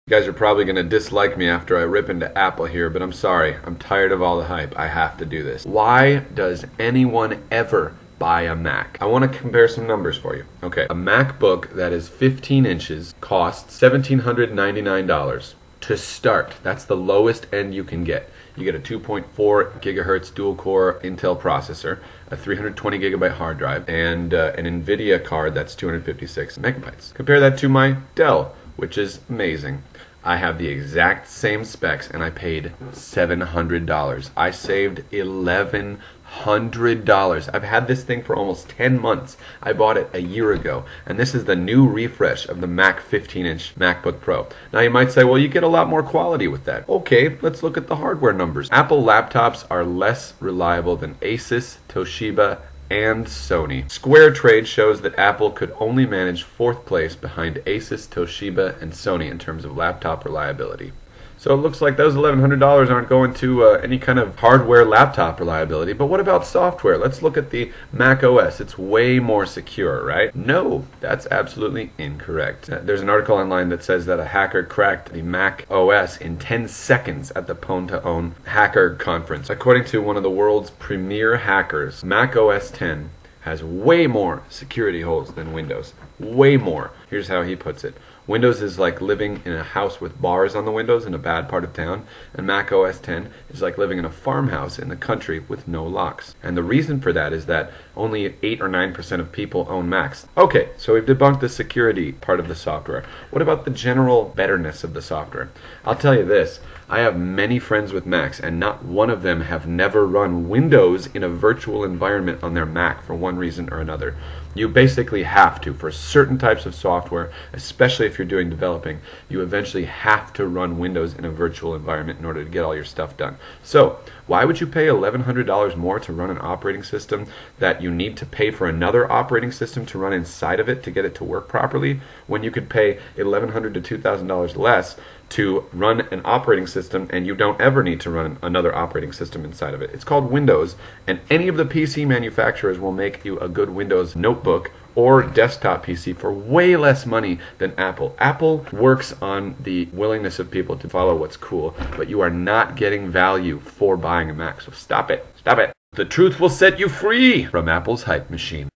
You guys are probably going to dislike me after I rip into Apple here, but I'm sorry. I'm tired of all the hype. I have to do this. Why does anyone ever buy a Mac? I want to compare some numbers for you. Okay, a MacBook that is 15 inches costs $1,799 to start. That's the lowest end you can get. You get a 2.4 gigahertz dual-core Intel processor, a 320 gigabyte hard drive, and an NVIDIA card that's 256 megabytes. Compare that to my Dell, which is amazing. I have the exact same specs and I paid $700. I saved $1,100. I've had this thing for almost 10 months. I bought it a year ago, and this is the new refresh of the Mac 15-inch MacBook Pro. Now you might say, well, you get a lot more quality with that. Okay, let's look at the hardware numbers. Apple laptops are less reliable than Asus, Toshiba, and Sony. Square Trade shows that Apple could only manage fourth place behind Asus, Toshiba, and Sony in terms of laptop reliability. So it looks like those $1,100 aren't going to any kind of hardware laptop reliability. But what about software? Let's look at the Mac OS. It's way more secure, right? No, that's absolutely incorrect. There's an article online that says that a hacker cracked the Mac OS in 10 seconds at the Pwn2Own hacker conference. According to one of the world's premier hackers, Mac OS X has way more security holes than Windows. Way more. Here's how he puts it. Windows is like living in a house with bars on the windows in a bad part of town, and Mac OS X is like living in a farmhouse in the country with no locks. And the reason for that is that only 8 or 9% of people own Macs. Okay, so we've debunked the security part of the software. What about the general betterness of the software? I'll tell you this. I have many friends with Macs, and not one of them have never run Windows in a virtual environment on their Mac for one reason or another. You basically have to. For certain types of software, especially if you're doing developing, you eventually have to run Windows in a virtual environment in order to get all your stuff done. So, why would you pay $1,100 more to run an operating system that you need to pay for another operating system to run inside of it to get it to work properly, when you could pay $1,100 to $2,000 less to run an operating system and you don't ever need to run another operating system inside of it? It's called Windows, and any of the PC manufacturers will make you a good Windows notebook or desktop PC for way less money than Apple. Apple works on the willingness of people to follow what's cool, but you are not getting value for buying a Mac, so stop it. Stop it. The truth will set you free from Apple's hype machine.